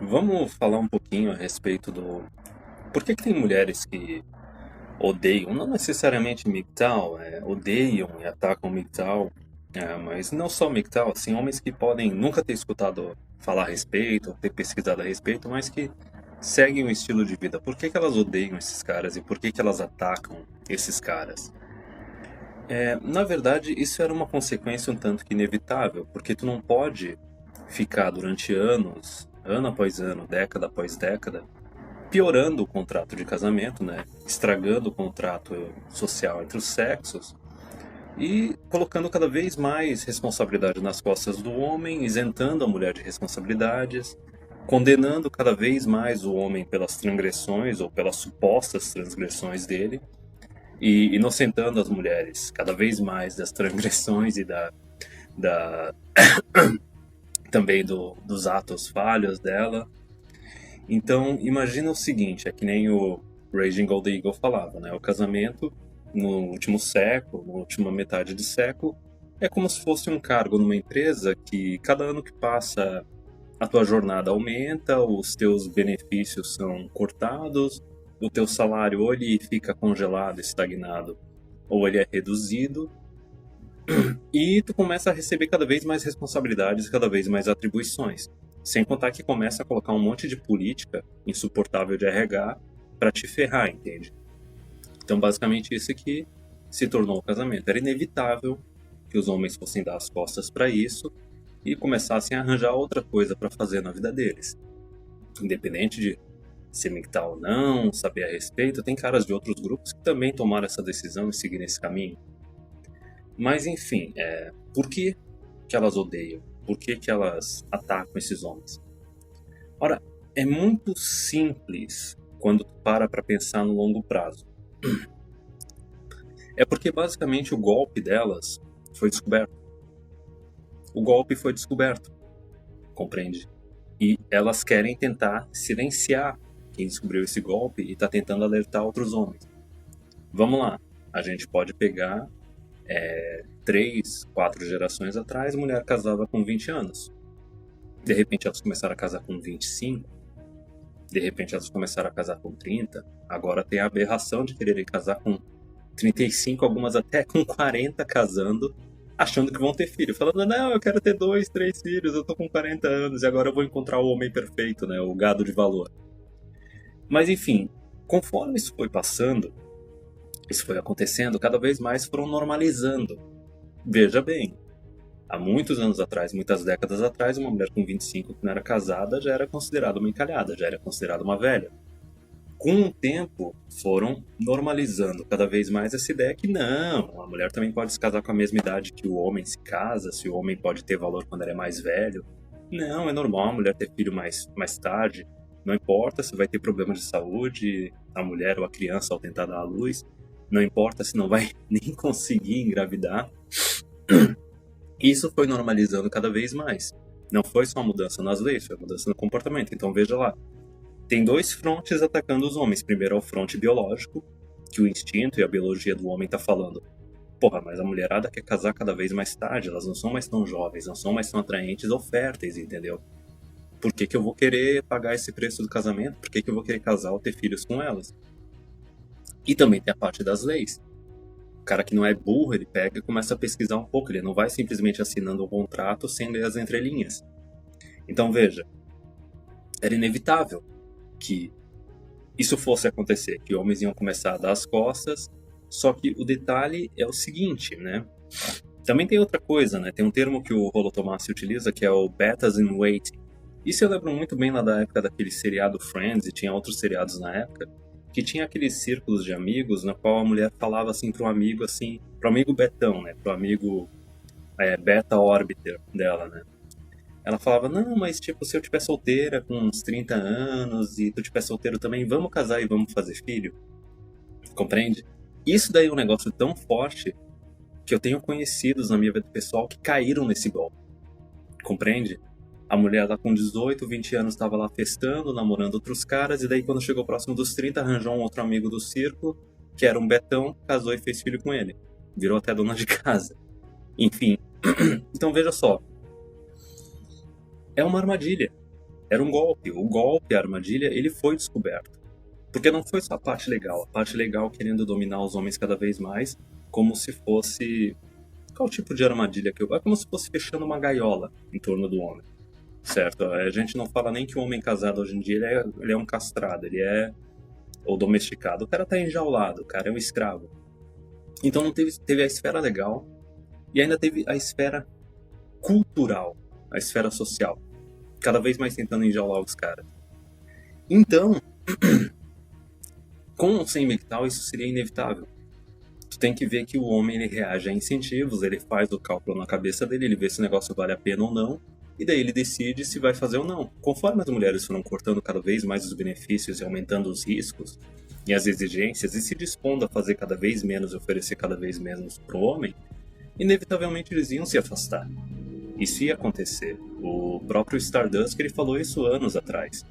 Vamos falar um pouquinho a respeito do. Por que tem mulheres que odeiam, não necessariamente MGTOW, odeiam e atacam MGTOW, mas não só MGTOW, assim, homens que podem nunca ter escutado falar a respeito, ou ter pesquisado a respeito, mas que seguem um estilo de vida. Por que elas odeiam esses caras e por que elas atacam esses caras? Na verdade, isso era uma consequência um tanto que inevitável, porque tu não pode ficar durante anos, ano após ano, década após década, piorando o contrato de casamento, né? Estragando o contrato social entre os sexos e colocando cada vez mais responsabilidade nas costas do homem, isentando a mulher de responsabilidades, condenando cada vez mais o homem pelas transgressões ou pelas supostas transgressões dele e inocentando as mulheres cada vez mais das transgressões e da também dos atos falhos dela. Então, imagina o seguinte, é que nem o Raging Gold Eagle falava, né? O casamento no último século, na última metade de século, é como se fosse um cargo numa empresa que cada ano que passa a tua jornada aumenta, os teus benefícios são cortados, o teu salário ou ele fica congelado, estagnado, ou ele é reduzido, e tu começa a receber cada vez mais responsabilidades, cada vez mais atribuições. Sem contar que começa a colocar um monte de política insuportável de RH para te ferrar, entende? Então, basicamente, isso que se tornou o casamento. Era inevitável que os homens fossem dar as costas para isso e começassem a arranjar outra coisa para fazer na vida deles. Independente de ser MGTOW ou não, saber a respeito, tem caras de outros grupos que também tomaram essa decisão e seguiram esse caminho. Mas, enfim, por que elas odeiam? Por que elas atacam esses homens? Ora, é muito simples quando tu para pensar no longo prazo. É porque basicamente o golpe delas foi descoberto. O golpe foi descoberto, compreende? E elas querem tentar silenciar quem descobriu esse golpe e está tentando alertar outros homens. Vamos lá, a gente pode pegar 3, 4 gerações atrás, mulher casava com 20 anos. De repente elas começaram a casar com 25. De repente elas começaram a casar com 30. Agora tem a aberração de quererem casar com 35, algumas até com 40 casando, achando que vão ter filho. Falando, não, eu quero ter 2, 3 filhos, eu tô com 40 anos e agora eu vou encontrar o homem perfeito, né? O gado de valor. Mas enfim, conforme isso foi passando, isso foi acontecendo, cada vez mais foram normalizando. Veja bem, há muitos anos atrás, muitas décadas atrás, uma mulher com 25 que não era casada já era considerada uma encalhada, já era considerada uma velha. Com o tempo, foram normalizando cada vez mais essa ideia que não, a mulher também pode se casar com a mesma idade que o homem se casa, se o homem pode ter valor quando ele é mais velho. Não, é normal a mulher ter filho mais tarde, não importa se vai ter problema de saúde, a mulher ou a criança ao tentar dar à luz, não importa se não vai nem conseguir engravidar. Isso foi normalizando cada vez mais. Não foi só uma mudança nas leis, foi uma mudança no comportamento. Então veja lá, tem dois frontes atacando os homens. Primeiro é o fronte biológico, que o instinto e a biologia do homem tá falando. Porra, mas a mulherada quer casar cada vez mais tarde, elas não são mais tão jovens, não são mais tão atraentes ou férteis, entendeu? Por que eu vou querer pagar esse preço do casamento? Por que eu vou querer casar ou ter filhos com elas? E também tem a parte das leis. O cara que não é burro, ele pega e começa a pesquisar um pouco, ele não vai simplesmente assinando um contrato sem ler as entrelinhas. Então veja, era inevitável que isso fosse acontecer, que homens iam começar a dar as costas, só que o detalhe é o seguinte, né? Também tem outra coisa, né? Tem um termo que o Rolo Tomassi utiliza, que é o betas in waiting. Isso eu lembro muito bem lá da época daquele seriado Friends, e tinha outros seriados na época, que tinha aqueles círculos de amigos, na qual a mulher falava assim pro amigo Betão, né? Pro amigo beta orbiter dela, né? Ela falava, não, mas tipo, se eu tiver solteira com uns 30 anos e tu tiver solteiro também, vamos casar e vamos fazer filho? Compreende? Isso daí é um negócio tão forte que eu tenho conhecidos na minha vida pessoal que caíram nesse golpe. Compreende? A mulher lá com 18, 20 anos estava lá festando, namorando outros caras, e daí quando chegou próximo dos 30, arranjou um outro amigo do circo, que era um betão, casou e fez filho com ele. Virou até dona de casa. Enfim. Então veja só. É uma armadilha. Era um golpe. O golpe, a armadilha, ele foi descoberto. Porque não foi só a parte legal. A parte legal querendo dominar os homens cada vez mais, como se fosse... Qual tipo de armadilha que eu... É como se fosse fechando uma gaiola em torno do homem. Certo? A gente não fala nem que o homem casado hoje em dia ele é um castrado, ele é... ou domesticado. O cara tá enjaulado, o cara é um escravo. Então não teve a esfera legal e ainda teve a esfera cultural, a esfera social. Cada vez mais tentando enjaular os caras. Então, com ou sem MGTOW, isso seria inevitável. Tu tem que ver que o homem ele reage a incentivos, ele faz o cálculo na cabeça dele, ele vê se o negócio vale a pena ou não, e daí ele decide se vai fazer ou não. Conforme as mulheres foram cortando cada vez mais os benefícios e aumentando os riscos e as exigências, e se dispondo a fazer cada vez menos e oferecer cada vez menos pro homem, inevitavelmente eles iam se afastar. Isso ia acontecer. O próprio Stardust ele falou isso anos atrás.